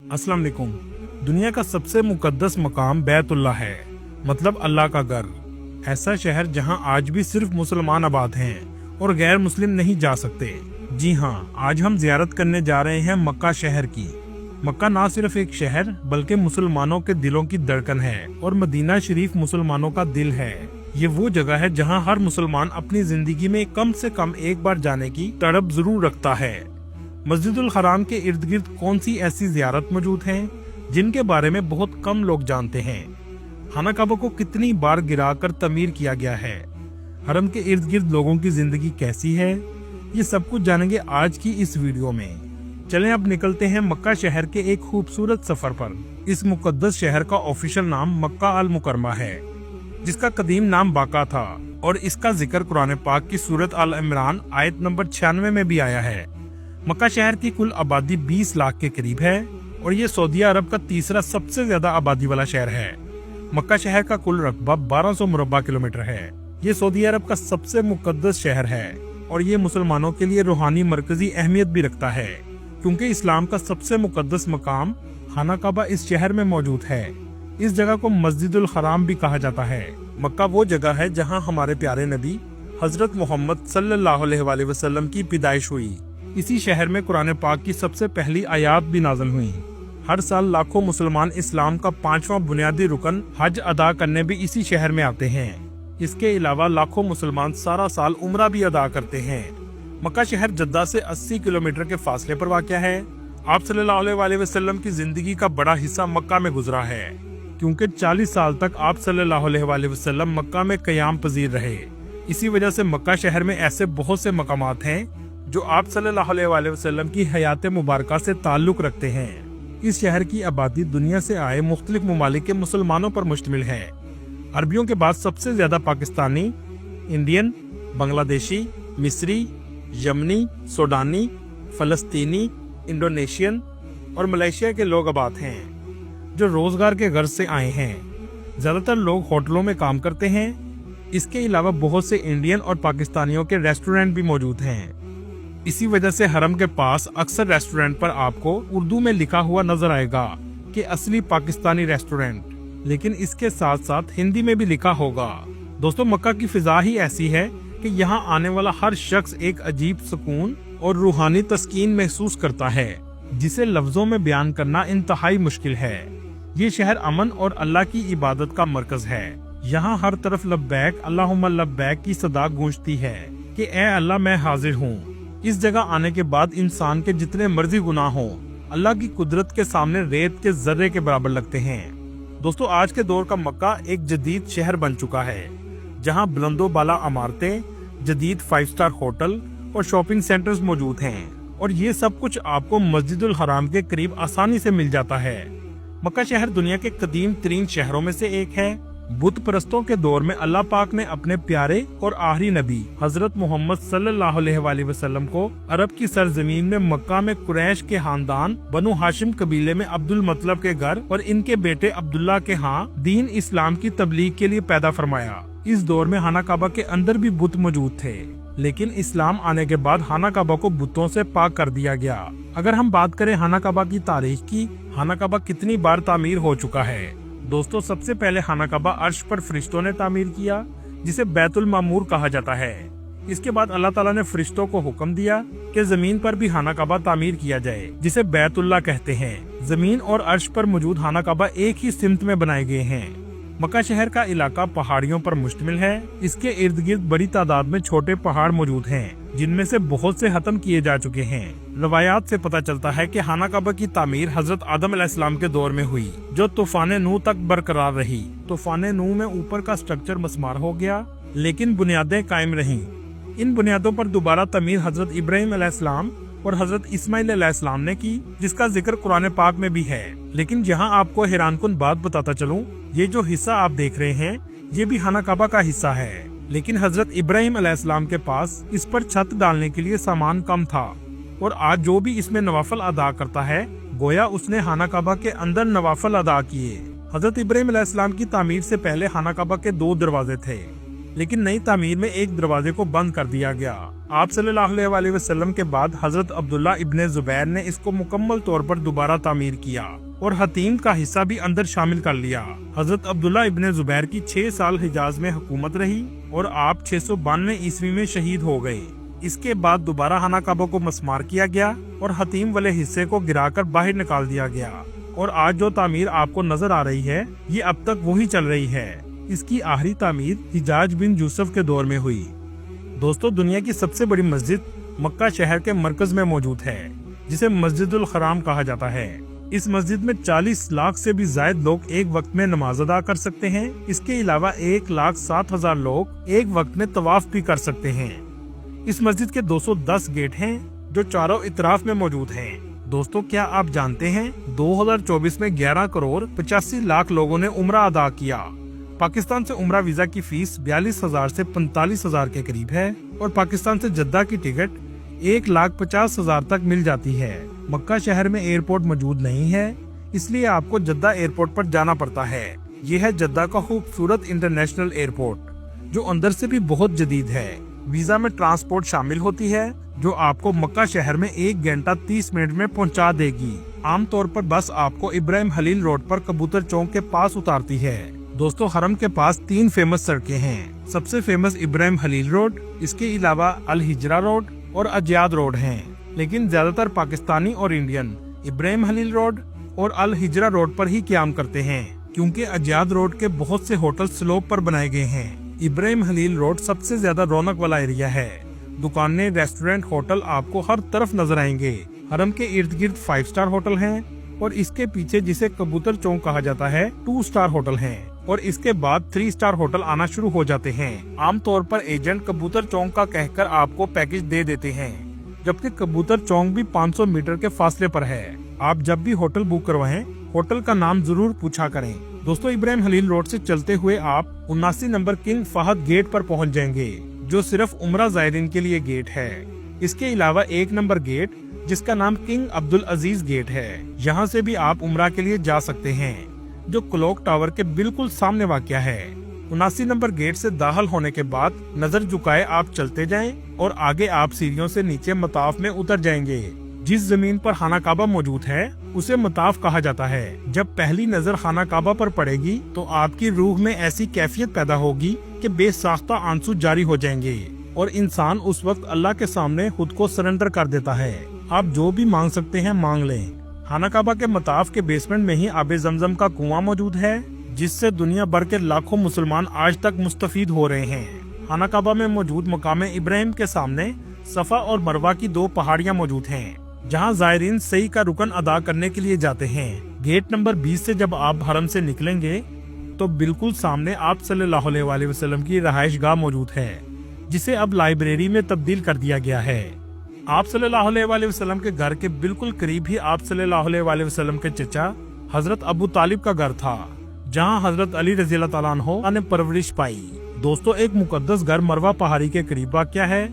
अस्सलाम वालेकुम। दुनिया का सबसे मुकद्दस मकाम बैतुल्लाह है, मतलब अल्लाह का घर। ऐसा शहर जहां आज भी सिर्फ मुसलमान आबाद हैं और गैर मुस्लिम नहीं जा सकते। जी हाँ, आज हम जियारत करने जा रहे हैं मक्का शहर की। मक्का ना सिर्फ एक शहर बल्कि मुसलमानों के दिलों की धड़कन है और मदीना शरीफ मुसलमानों का दिल है। ये वो जगह है जहां हर मुसलमान अपनी जिंदगी में कम से कम एक बार जाने की तड़प जरूर रखता है। मस्जिदुल हराम के इर्द गिर्द कौन सी ऐसी जियारत मौजूद हैं जिनके बारे में बहुत कम लोग जानते हैं? खाना काबा को कितनी बार गिराकर तमीर किया गया है? हरम के इर्द गिर्द लोगों की जिंदगी कैसी है? ये सब कुछ जानेंगे आज की इस वीडियो में। चलें अब निकलते हैं मक्का शहर के एक खूबसूरत सफर पर। इस मुकद्दस शहर का ऑफिशियल नाम मक्का अल मुकरमा है, जिसका कदीम नाम बाका था और इसका जिक्र कुरान पाक की सूरत अल इमरान आयत नंबर 96 में भी आया है। मक्का शहर की कुल आबादी 20 लाख के करीब है और ये सऊदी अरब का तीसरा सबसे ज्यादा आबादी वाला शहर है। मक्का शहर का कुल रकबा 1200 मुरब्बा किलोमीटर है। ये सऊदी अरब का सबसे मुकद्दस शहर है और ये मुसलमानों के लिए रूहानी मरकजी अहमियत भी रखता है, क्योंकि इस्लाम का सबसे मुकद्दस मकाम खाना काबा इस शहर में मौजूद है। इस जगह को मस्जिदुल हराम भी कहा जाता है। मक्का वो जगह है जहाँ हमारे प्यारे नबी हजरत मोहम्मद सल्लल्लाहु अलैहि वसल्लम की पैदाइश हुई। इसी शहर में कुरान पाक की सबसे पहली आयात भी नाज़िल हुई। हर साल लाखों मुसलमान इस्लाम का 5वां बुनियादी रुकन हज अदा करने भी इसी शहर में आते हैं। इसके अलावा लाखों मुसलमान सारा साल उम्रा भी अदा करते हैं। मक्का शहर जद्दा से 80 किलोमीटर के फासले पर वाक़या है। आप सल्लल्लाहु अलैहि वसल्लम की जिंदगी का बड़ा हिस्सा मक्का में गुजरा है, क्योंकि 40 साल तक आप सल्लल्लाहु अलैहि वसल्लम मक्का में क़याम पजीर रहे। इसी वजह से मक्का शहर में ऐसे बहुत से मकामात हैं जो आप सल्लल्लाहु अलैहि वसल्लम की हयात मुबारका से ताल्लुक रखते हैं। इस शहर की आबादी दुनिया से आए मुख्तलिफ ममालिक के मुसलमानों पर मुश्तमिल है। अरबियों के बाद सबसे ज्यादा पाकिस्तानी, इंडियन, बांग्लादेशी, मिस्री, यमनी, सूडानी, फलस्तीनी, इंडोनेशियन और मलेशिया के लोग आबाद हैं, जो रोजगार के गर्ज से आए हैं। ज्यादातर लोग होटलों में काम करते हैं। इसके अलावा बहुत से इंडियन और पाकिस्तानियों के रेस्टोरेंट भी मौजूद हैं। इसी वजह से हरम के पास अक्सर रेस्टोरेंट पर आपको उर्दू में लिखा हुआ नजर आएगा कि असली पाकिस्तानी रेस्टोरेंट, लेकिन इसके साथ साथ हिंदी में भी लिखा होगा। दोस्तों, मक्का की फिजा ही ऐसी है कि यहाँ आने वाला हर शख्स एक अजीब सुकून और रूहानी तस्कीन महसूस करता है, जिसे लफ्जों में बयान करना इंतहाई मुश्किल है। ये शहर अमन और अल्लाह की इबादत का मरकज है। यहाँ हर तरफ लब्बैक अल्लाहुम्मा लब्बैक की सदा गूंजती है कि ए अल्लाह, मैं हाजिर हूँ। इस जगह आने के बाद इंसान के जितने मर्जी गुनाह हों, अल्लाह की कुदरत के सामने रेत के जर्रे के बराबर लगते हैं। दोस्तों, आज के दौर का मक्का एक जदीद शहर बन चुका है, जहां बुलंदो बाला इमारतें, जदीद 5 स्टार होटल और शॉपिंग सेंटर्स मौजूद हैं, और ये सब कुछ आपको मस्जिदुल हराम के करीब आसानी से मिल जाता है। मक्का शहर दुनिया के कदीम तरीन शहरों में से एक है। बुत परस्तों के दौर में अल्लाह पाक ने अपने प्यारे और आखिरी नबी हजरत मोहम्मद सल्लल्लाहु अलैहि वसल्लम को अरब की सरजमीन में मक्का में कुरैश के खानदान बनु हाशिम कबीले में अब्दुल मतलब के घर और इनके बेटे अब्दुल्ला के यहाँ दीन इस्लाम की तबलीग के लिए पैदा फरमाया। इस दौर में खाना काबा के अंदर भी बुत मौजूद थे, लेकिन इस्लाम आने के बाद खाना काबा को बुतों से पाक कर दिया गया। अगर हम बात करें खाना काबा की तारीख की, खाना काबा कितनी बार तामीर हो चुका है। दोस्तों, सबसे पहले खाना काबा अर्श पर फरिश्तों ने तामीर किया, जिसे बैतुल मामूर कहा जाता है। इसके बाद अल्लाह ताला ने फरिश्तों को हुक्म दिया कि जमीन पर भी खाना काबा तामीर किया जाए, जिसे बैतुल्लाह कहते हैं। जमीन और अर्श पर मौजूद खाना काबा एक ही सिमत में बनाए गए हैं। मक्का शहर का इलाका पहाड़ियों पर मुश्तमिल है। इसके इर्द गिर्द बड़ी तादाद में छोटे पहाड़ मौजूद हैं, जिनमें से बहुत से खत्म किए जा चुके हैं। रवायात से पता चलता है कि खाना काबा की तामीर हजरत आदम अलैहिस्सलाम के दौर में हुई, जो तूफान नूह तक बरकरार रही। तूफान नूह में ऊपर का स्ट्रक्चर मस्मार हो गया, लेकिन बुनियादें कायम रहीं। इन बुनियादों पर दोबारा तमीर हजरत इब्राहिम अलैहिस्सलाम और हजरत इस्माइल अलैहिस्सलाम ने की, जिसका जिक्र कुरान पाक में भी है। लेकिन यहाँ आपको हैरानकुन बात बताता चलूं, ये जो हिस्सा आप देख रहे हैं, ये भी खाना काबा का हिस्सा है, लेकिन हजरत इब्राहिम अलैहिस्सलाम के पास इस पर छत डालने के लिए सामान कम था, और आज जो भी इसमें नवाफल अदा करता है, गोया उसने खाना काबा के अंदर नवाफल अदा किए। हजरत इब्राहिम अलैहिस्सलाम की तामीर से पहले खाना काबा के 2 दरवाजे थे, लेकिन नई तामीर में एक दरवाजे को बंद कर दिया गया। आप सल्लल्लाहु अलैहि वसल्लम के बाद हजरत अब्दुल्ला इब्ने जुबैर ने इसको मुकम्मल तौर पर दोबारा तामीर किया और हतीम का हिस्सा भी अंदर शामिल कर लिया। हजरत अब्दुल्ला इब्ने जुबैर की 6 साल हिजाज में हुकूमत रही और आप 692 ईस्वी में शहीद हो गए। इसके बाद दोबारा खाना काबा को मस्मार किया गया और हतीम वाले हिस्से को गिराकर बाहर निकाल दिया गया और आज जो तामीर आपको नजर आ रही है ये अब तक वही चल रही है। इसकी आखिरी तामीर हिजाज बिन यूसुफ के दौर में हुई। दोस्तों, दुनिया की सबसे बड़ी मस्जिद मक्का शहर के मरकज में मौजूद है, जिसे मस्जिदुल हराम कहा जाता है। इस मस्जिद में 40 लाख से भी ज्यादा लोग एक वक्त में नमाज अदा कर सकते हैं। इसके अलावा 1,07,000 लोग एक वक्त में तवाफ भी कर सकते हैं। इस मस्जिद के 210 गेट हैं जो चारों इतराफ में मौजूद हैं। दोस्तों, क्या आप जानते हैं 2024 में 11 करोड़ 85 लाख लोगों ने उम्रा अदा किया। पाकिस्तान से उम्रा वीजा की फीस 42,000 से 45,000 के करीब है और पाकिस्तान से जद्दा की टिकट 1,50,000 तक मिल जाती है। मक्का शहर में एयरपोर्ट मौजूद नहीं है, इसलिए आपको जद्दा एयरपोर्ट पर जाना पड़ता है। यह है जद्दा का खूबसूरत इंटरनेशनल एयरपोर्ट, जो अंदर से भी बहुत जदीद है। वीजा में ट्रांसपोर्ट शामिल होती है, जो आपको मक्का शहर में 1 घंटा 30 मिनट में पहुंचा देगी। आमतौर पर बस आपको इब्राहिम खलील रोड पर कबूतर चौक के पास उतारती है। दोस्तों, हरम के पास 3 फेमस सड़कें हैं। सबसे फेमस इब्राहिम खलील रोड, इसके अलावा अल हिजरा रोड और अजयाद रोड हैं। लेकिन ज्यादातर पाकिस्तानी और इंडियन इब्राहिम खलील रोड और अल हिजरा रोड पर ही क़याम करते हैं, क्योंकि अजयाद रोड के बहुत से होटल स्लोप पर बनाए गए हैं। इब्राहिम खलील रोड सबसे ज्यादा रौनक वाला एरिया है। दुकानें, रेस्टोरेंट, होटल आपको हर तरफ नजर आएंगे। हरम के इर्द गिर्द 5 स्टार होटल हैं और इसके पीछे, जिसे कबूतर चौक कहा जाता है, 2 स्टार होटल हैं और इसके बाद 3 स्टार होटल आना शुरू हो जाते हैं। आमतौर पर एजेंट कबूतर चौक का कहकर आपको पैकेज दे देते हैं, जबकि कबूतर चौक भी 500 मीटर के फासले पर है। आप जब भी होटल बुक करवाएं, होटल का नाम जरूर पूछा करें। दोस्तों, इब्राहिम खलील रोड से चलते हुए आप 79 नंबर किंग फहद गेट पर पहुंच जाएंगे, जो सिर्फ उम्रा ज़ायरीन के लिए गेट है। इसके अलावा 1 नंबर गेट, जिसका नाम किंग अब्दुल अजीज गेट है, यहाँ से भी आप उम्रा के लिए जा सकते हैं, जो क्लॉक टावर के बिल्कुल सामने वाक़या है। 79 नंबर गेट से दाखिल होने के बाद नजर झुकाए आप चलते जाएं और आगे आप सीढ़ियों से नीचे मताफ में उतर जाएंगे। जिस जमीन पर खाना काबा मौजूद है उसे मताफ कहा जाता है। जब पहली नजर खाना काबा पर पड़ेगी तो आपकी रूह में ऐसी कैफियत पैदा होगी कि बेसाख्ता आंसू जारी हो जाएंगे और इंसान उस वक्त अल्लाह के सामने खुद को सरेंडर कर देता है। आप जो भी मांग सकते हैं मांग लें। खाना काबा के मताफ के बेसमेंट में ही आबे जमजम का कुआं मौजूद है, जिससे दुनिया भर के लाखों मुसलमान आज तक मुस्तफीद हो रहे हैं। खाना काबा में मौजूद मकामे इब्राहिम के सामने सफा और मरवा की 2 पहाड़ियां मौजूद हैं, जहां ज़ायरीन सही का रुकन अदा करने के लिए जाते हैं। गेट नंबर 20 से जब आप हरम से निकलेंगे तो बिल्कुल सामने आप सल्लल्लाहु अलैहि वसल्लम की रहायश गाह मौजूद है, जिसे अब लाइब्रेरी में तब्दील कर दिया गया है। आप सल्लल्लाहु अलैहि वसल्लम के घर के बिल्कुल करीब ही आप सल्लल्लाहु अलैहि वसल्लम के चचा हजरत अबू तालिब का घर था, जहां हजरत अली रज़ी अल्लाह तआला अन्हु ने परवरिश पाई। दोस्तों, एक मुकद्दस घर मरवा पहाड़ी के करीब वाक़या है।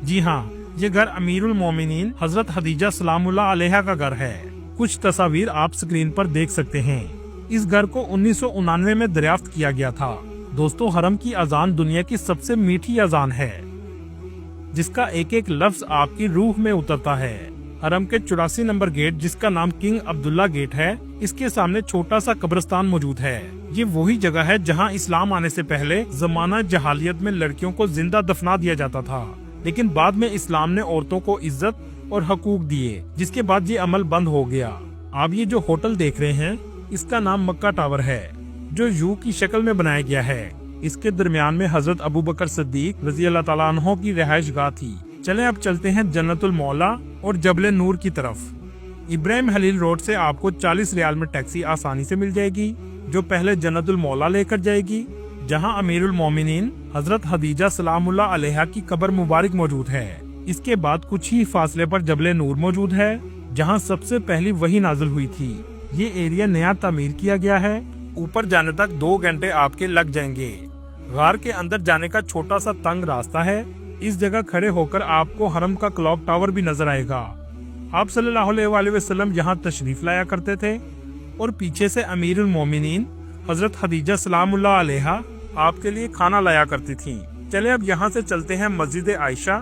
जी हाँ, ये घर अमीरुल मोमिनीन हजरत खदीजा सलामुल्लाह अलैहा का घर है। कुछ तस्वीर आप स्क्रीन पर देख सकते हैं। इस घर को 1999 में दरियाफ्त किया गया था। दोस्तों, हरम की अजान दुनिया की सबसे मीठी अजान है, जिसका एक एक लफ्ज आपकी रूह में उतरता है। हरम के 84 नंबर गेट, जिसका नाम किंग अब्दुल्ला गेट है, इसके सामने छोटा सा कब्रिस्तान मौजूद है। ये वही जगह है जहां इस्लाम आने से पहले जमाना जहालियत में लड़कियों को जिंदा दफना दिया जाता था, लेकिन बाद में इस्लाम ने औरतों को इज्जत और हकूक दिए, जिसके बाद ये अमल बंद हो गया। आप ये जो होटल देख रहे हैं, इसका नाम मक्का टावर है, जो यू की शक्ल में बनाया गया है। इसके दरमियान में हजरत अबू बकर सिद्दीक रज़ी अल्लाह तआला अन्हु की रिहाइश गाह थी। चलें अब चलते हैं जन्नतुल मौला और जबले नूर की तरफ। इब्राहिम खलील रोड से आपको 40 रियाल में टैक्सी आसानी से मिल जाएगी, जो पहले जन्नतुल मौला लेकर जाएगी, जहां अमीरुल मोमिनीन हजरत खदीजा सलामुल्लाह अलैहा की कब्र मुबारक मौजूद है। इसके बाद कुछ ही फासले पर जबले नूर मौजूद है, जहां सबसे पहली वही नाजिल हुई थी। ये एरिया नया तामीर किया गया है। ऊपर जाने तक 2 घंटे आपके लग जाएंगे। गार के अंदर जाने का छोटा सा तंग रास्ता है। इस जगह खड़े होकर आपको हरम का क्लॉक टावर भी नजर आएगा। आप सल्लल्लाहु अलैहि वसल्लम यहाँ तशरीफ लाया करते थे और पीछे से अमीरुल मोमिनीन हजरत खदीजा सलामुल्लाह अलैहा आपके लिए खाना लाया करती थी। चले अब यहाँ से चलते हैं मस्जिद आयशा,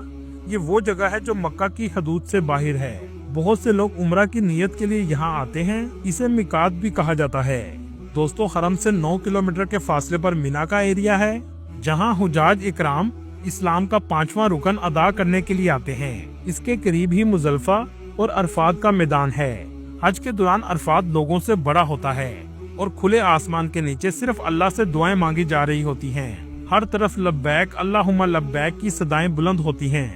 ये वो जगह है जो मक्का की हदूद से बाहर है। बहुत से लोग उम्रा की नियत के लिए यहाँ आते हैं। इसे मिकात भी कहा जाता है। दोस्तों, हरम से 9 किलोमीटर के फासले पर मिना का एरिया है, जहाँ हुजाज इकराम इस्लाम का 5वां रुकन अदा करने के लिए आते हैं। इसके करीब ही मुजल्फा और अरफात का मैदान है। हज के दौरान अरफात लोगों से बड़ा होता है और खुले आसमान के नीचे सिर्फ अल्लाह से दुआएं मांगी जा रही होती हैं। हर तरफ लब्बैक अल्लाहुम्मा लब्बैक की सदाएं बुलंद होती हैं।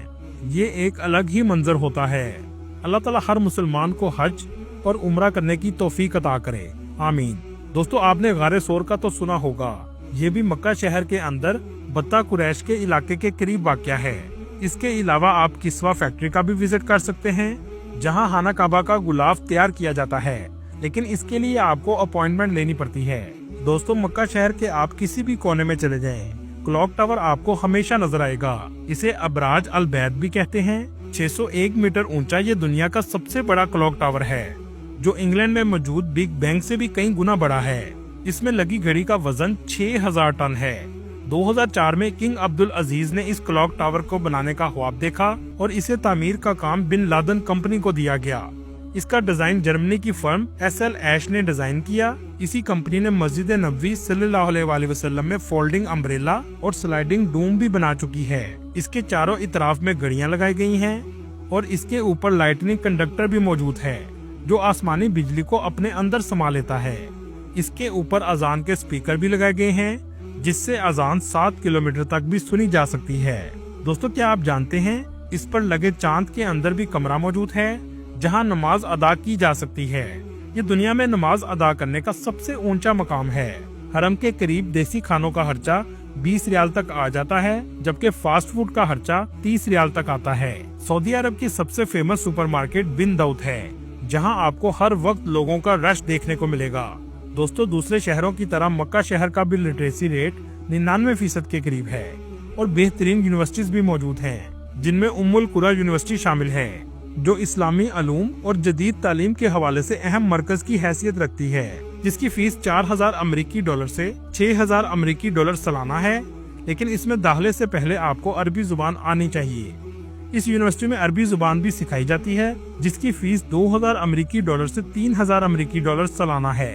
ये एक अलग ही मंजर होता है। अल्लाह ताला हर मुसलमान को हज और उम्रा करने की तौफीक अता करे, आमीन। दोस्तों, आपने गारे सोर का तो सुना होगा। ये भी मक्का शहर के अंदर बत्ता कुरैश के इलाके के करीब वाक़या है। इसके अलावा आप किस्वा फैक्ट्री का भी विजिट कर सकते हैं, जहां खाना काबा का गुलाफ तैयार किया जाता है, लेकिन इसके लिए आपको अपॉइंटमेंट लेनी पड़ती है। दोस्तों, मक्का शहर के आप किसी भी कोने में चले जाएं, क्लॉक टावर आपको हमेशा नजर आएगा। इसे अबराज अल बैत भी कहते हैं। 601 मीटर ऊंचा ये दुनिया का सबसे बड़ा क्लॉक टावर है, जो इंग्लैंड में मौजूद बिग बैंग से भी कई गुना बड़ा है। इसमें लगी घड़ी का वजन 6000 टन है। 2004 में किंग अब्दुल अजीज ने इस क्लॉक टावर को बनाने का ख्वाब देखा और इसे तामीर का काम बिन लादन कंपनी को दिया गया। इसका डिजाइन जर्मनी की फर्म SL ऐश ने डिजाइन किया। इसी कंपनी ने मस्जिद नबवी सल्लल्लाहु अलैहि वसल्लम में फोल्डिंग अम्ब्रेला और स्लाइडिंग डूम भी बना चुकी है। इसके चारों इतराफ में घड़ियां लगाई गई हैं और इसके ऊपर लाइटनिंग कंडक्टर भी मौजूद है, जो आसमानी बिजली को अपने अंदर समा लेता है। इसके ऊपर अजान के स्पीकर भी लगाए गए हैं, जिससे अजान 7 किलोमीटर तक भी सुनी जा सकती है। दोस्तों, क्या आप जानते हैं इस पर लगे चांद के अंदर भी कमरा मौजूद है, जहां नमाज अदा की जा सकती है। ये दुनिया में नमाज अदा करने का सबसे ऊंचा मकाम है। हरम के करीब देसी खानों का खर्चा 20 रियाल तक आ जाता है, जबकि फास्ट फूड का खर्चा 30 रियाल तक आता है। सऊदी अरब की सबसे फेमस सुपरमार्केट बिन दाऊद है, जहां आपको हर वक्त लोगों का रश देखने को मिलेगा। दोस्तों, दूसरे शहरों की तरह मक्का शहर का भी लिटरेसी रेट 99% के करीब है और बेहतरीन यूनिवर्सिटीज भी मौजूद हैं, जिनमें उम्मुल कुरा यूनिवर्सिटी शामिल है, जो इस्लामी अलूम और जदीद तालीम के हवाले से अहम मरकज की हैसियत रखती है, जिसकी फीस 4000 अमेरिकी डॉलर से 6000 अमेरिकी डॉलर सालाना है। लेकिन इसमें दाखिले से पहले आपको अरबी जुबान आनी चाहिए। इस यूनिवर्सिटी में अरबी जुबान भी सिखाई जाती है, जिसकी फीस 2000 अमेरिकी डॉलर से 3000 अमेरिकी डॉलर सालाना है,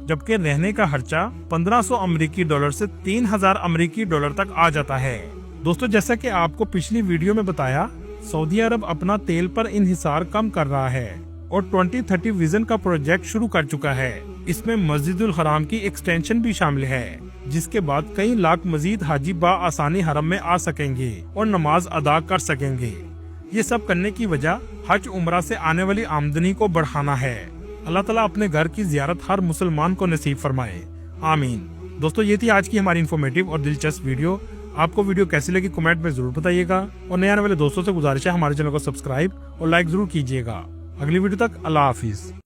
जबकि रहने का खर्चा 1500 अमेरिकी डॉलर से 3000 अमेरिकी डॉलर तक आ जाता है। दोस्तों, जैसा कि आपको पिछली वीडियो में बताया, सऊदी अरब अपना तेल पर इन्हिसार कम कर रहा है और 2030 विजन का प्रोजेक्ट शुरू कर चुका है। इसमें मस्जिदुल हराम की एक्सटेंशन भी शामिल है, जिसके बाद कई लाख मजीद हाजी आसानी हरम में आ सकेंगे और नमाज अदा कर सकेंगे। ये सब करने की वजह हज उम्रा से आने वाली आमदनी को बढ़ाना है। अल्लाह ताला अपने घर की जियारत हर मुसलमान को नसीब फरमाए, आमीन। दोस्तों, ये थी आज की हमारी इन्फॉर्मेटिव और दिलचस्प वीडियो। आपको वीडियो कैसी लगी कमेंट में जरूर बताइएगा और नए आने वाले दोस्तों से गुजारिश है हमारे चैनल को सब्सक्राइब और लाइक जरूर कीजिएगा। अगली वीडियो तक अल्लाह हाफिज।